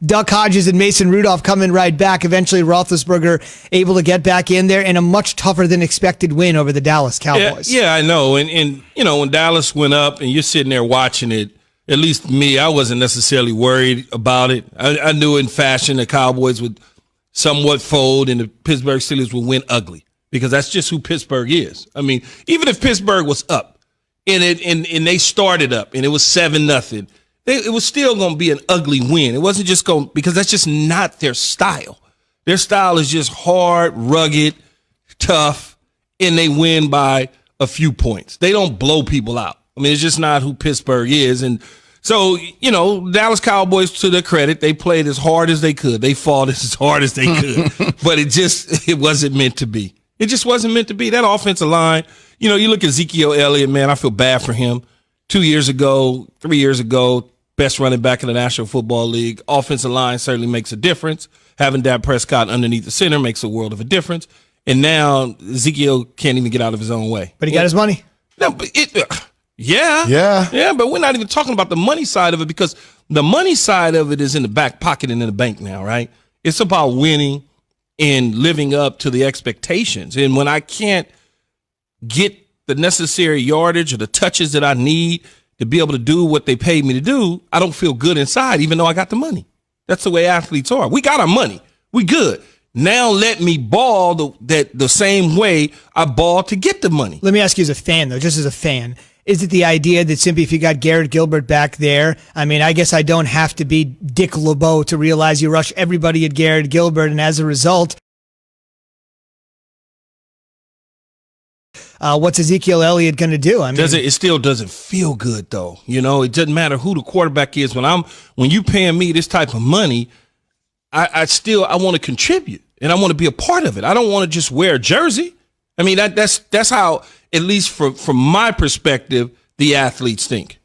Duck Hodges and Mason Rudolph coming right back. Eventually, Roethlisberger able to get back in there, and a much tougher than expected win over the Dallas Cowboys. Yeah, I know. And when Dallas went up and you're sitting there watching it, at least me, I wasn't necessarily worried about it. I knew in fashion the Cowboys would somewhat fold and the Pittsburgh Steelers would win ugly because that's just who Pittsburgh is. I mean, even if Pittsburgh was up and they started up and it was 7-0, it was still going to be an ugly win. It wasn't just going because that's just not their style. Their style is just hard, rugged, tough, and they win by a few points. They don't blow people out. I mean, it's just not who Pittsburgh is. And so, Dallas Cowboys, to their credit, they played as hard as they could. They fought as hard as they could. But it wasn't meant to be. It just wasn't meant to be. That offensive line, you look at Ezekiel Elliott, man, I feel bad for him. 3 years ago, best running back in the National Football League. Offensive line certainly makes a difference. Having Dak Prescott underneath the center makes a world of a difference. And now Ezekiel can't even get out of his own way. But he got his money. No, but yeah, but we're not even talking about the money side of it because the money side of it is in the back pocket and in the bank now, right? It's about winning and living up to the expectations. And when I can't get the necessary yardage or the touches that I need to be able to do what they paid me to do, I don't feel good inside, even though I got the money. That's the way athletes are. We got our money. We good. Now let me ball the same way I ball to get the money. Let me ask you as a fan, though, just as a fan, is it the idea that simply if you got Garrett Gilbert back there, I mean, I guess I don't have to be Dick LeBeau to realize you rush everybody at Garrett Gilbert, and as a result, what's Ezekiel Elliott going to do? I mean, it still doesn't feel good, though. It doesn't matter who the quarterback is. When you paying me this type of money, I want to contribute and I want to be a part of it. I don't want to just wear a jersey. I mean, that's how, at least from my perspective, the athletes think.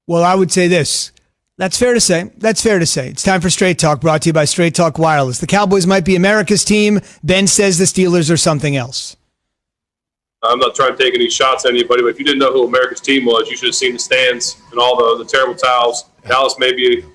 Well, I would say this. That's fair to say. It's time for Straight Talk, brought to you by Straight Talk Wireless. The Cowboys might be America's team. Ben says the Steelers are something else. I'm not trying to take any shots at anybody, but if you didn't know who America's team was, you should have seen the stands and all the terrible towels. Dallas may be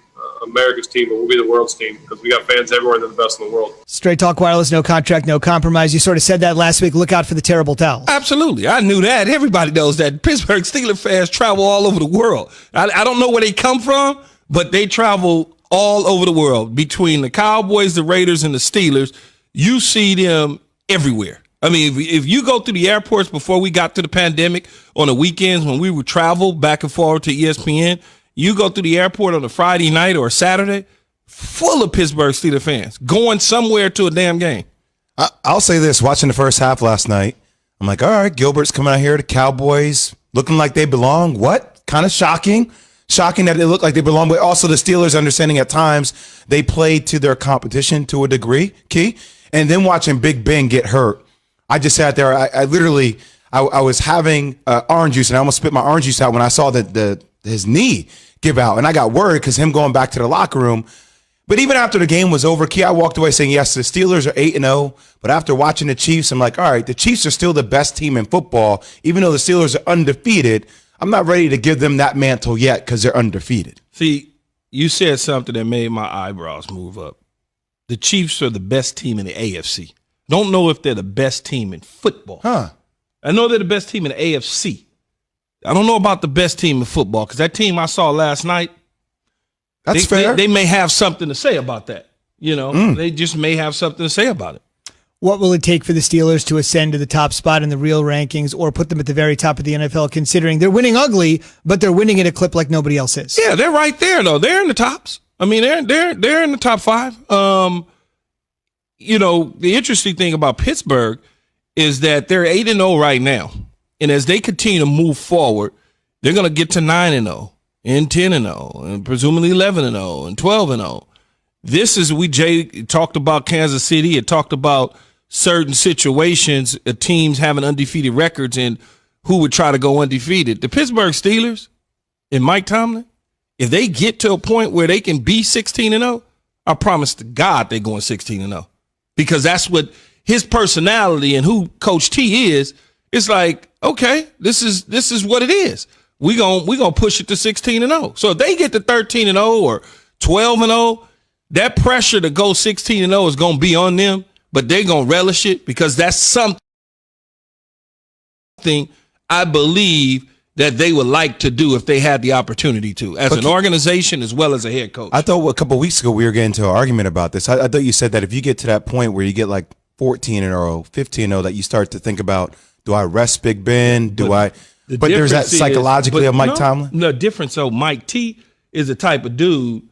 America's team, but we'll be the world's team because we got fans everywhere and they're the best in the world. Straight Talk Wireless, no contract, no compromise. You sort of said that last week. Look out for the terrible towels. Absolutely. I knew that. Everybody knows that. Pittsburgh Steelers fans travel all over the world. I don't know where they come from, but they travel all over the world. Between the Cowboys, the Raiders, and the Steelers, you see them everywhere. I mean, if you go through the airports before we got to the pandemic on the weekends when we would travel back and forth to ESPN, you go through the airport on a Friday night or a Saturday, full of Pittsburgh Steelers fans going somewhere to a damn game. I'll say this, watching the first half last night, I'm like, all right, Gilbert's coming out here, the Cowboys looking like they belong. What? Kind of shocking. Shocking that they look like they belong, but also the Steelers understanding at times they played to their competition to a degree, Key. And then watching Big Ben get hurt. I just sat there. I literally was having orange juice, and I almost spit my orange juice out when I saw that his knee give out, and I got worried because him going back to the locker room. But even after the game was over, Key, I walked away saying, yes, the Steelers are 8-0. But after watching the Chiefs, I'm like, all right, the Chiefs are still the best team in football, even though the Steelers are undefeated. I'm not ready to give them that mantle yet because they're undefeated. See, you said something that made my eyebrows move up. The Chiefs are the best team in the AFC. Don't know if they're the best team in football. I know they're the best team in the AFC. I don't know about the best team in football because that team I saw last night, that's fair. They may have something to say about that. They just may have something to say about it. What will it take for the Steelers to ascend to the top spot in the real rankings or put them at the very top of the NFL, considering they're winning ugly, but they're winning at a clip like nobody else is? Yeah, they're right there, though. They're in the tops. I mean, they're in the top 5. The interesting thing about Pittsburgh is that they're 8-0 right now. And as they continue to move forward, they're going to get to 9-0 and 10-0 and presumably 11-0 and 12-0. This is, Jay talked about Kansas City. It talked about certain situations, teams having undefeated records and who would try to go undefeated. The Pittsburgh Steelers and Mike Tomlin, if they get to a point where they can be 16-0, I promise to God they're going 16-0. Because that's what his personality and who Coach T is. It's like, okay, this is what it is. We gonna push it to 16-0. So if they get to 13-0 or 12-0, that pressure to go 16-0 is going to be on them, but they're going to relish it because that's something I believe that they would like to do if they had the opportunity to, as an organization as well as a head coach. I thought a couple of weeks ago we were getting into an argument about this. I thought you said that if you get to that point where you get like 14-0, 15-0, that you start to think about, do I rest Big Ben? But there's that psychologically of Mike Tomlin? The difference, so Mike T is the type of dude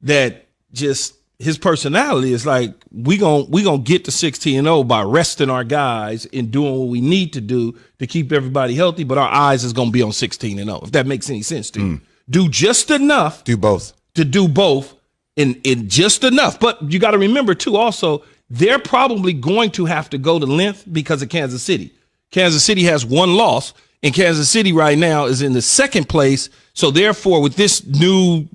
that just his personality is like, we gonna get to 16-0 by resting our guys and doing what we need to do to keep everybody healthy, but our eyes is gonna be on 16-0, if that makes any sense to you. Do just enough. Do both. To do both in just enough. But you got to remember, too, also, they're probably going to have to go to length because of Kansas City. Kansas City has one loss, and Kansas City right now is in the second place. So, therefore, with this new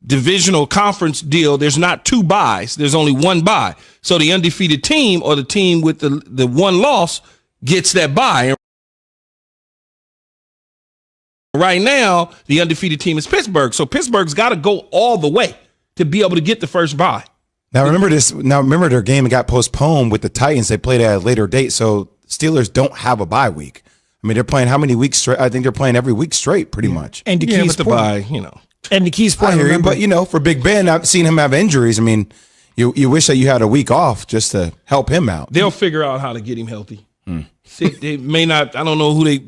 divisional conference deal, there's not two byes. There's only one bye. So the undefeated team or the team with the one loss gets that bye. Right now, the undefeated team is Pittsburgh. So Pittsburgh's got to go all the way to be able to get the first bye. Now remember this. Now remember their game got postponed with the Titans. They played at a later date. So Steelers don't have a bye week. I mean, they're playing how many weeks straight? I think they're playing every week straight, pretty much. And the key's the bye, And the key's point. I hear you, but for Big Ben, I've seen him have injuries. I mean, you wish that you had a week off just to help him out. They'll figure out how to get him healthy. See, they may not. I don't know who they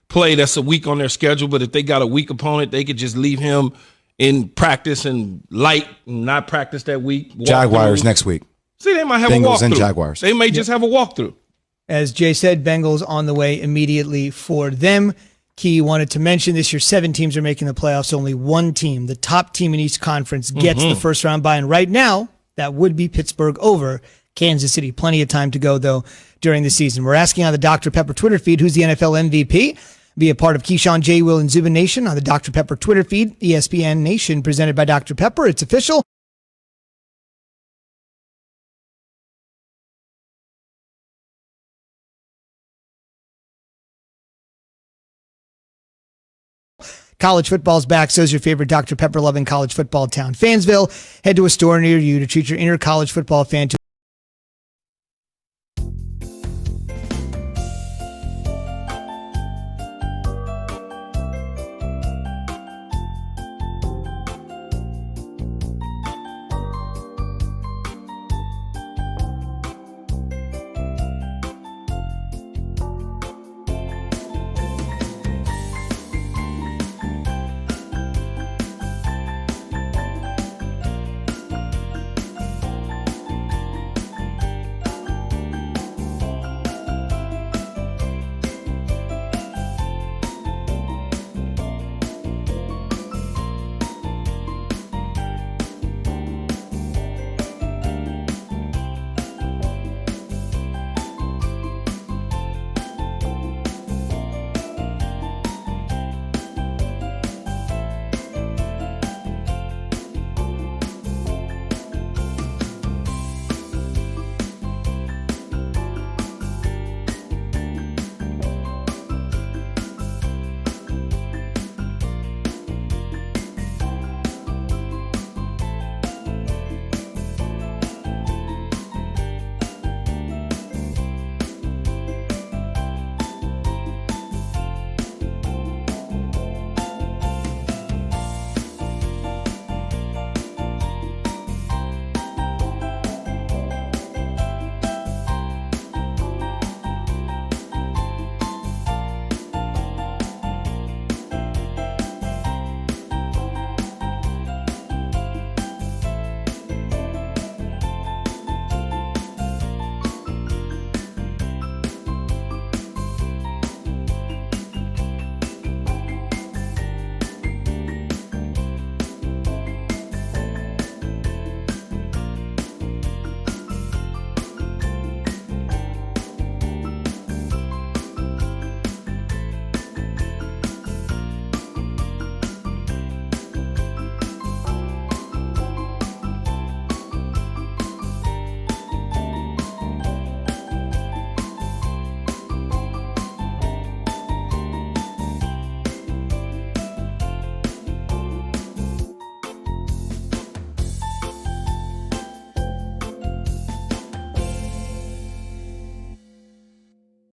play that's a week on their schedule, but if they got a weak opponent, they could just leave him in practice and light and not practice that week. Jaguars next week. See, they might have Bengals a walkthrough. and Jaguars. They may just have a walkthrough. As Jay said, Bengals on the way immediately for them. Key wanted to mention this year, 7 teams are making the playoffs. Only one team, the top team in each conference, gets the first round bye. And right now, that would be Pittsburgh over Kansas City. Plenty of time to go, though, during the season. We're asking on the Dr. Pepper Twitter feed, who's the NFL MVP? Be a part of Keyshawn, J. Will, and Zubin Nation on the Dr. Pepper Twitter feed. ESPN Nation presented by Dr. Pepper. It's official. College football's back, so is your favorite Dr. Pepper loving college football town, Fansville. Head to a store near you to treat your inner college football fan to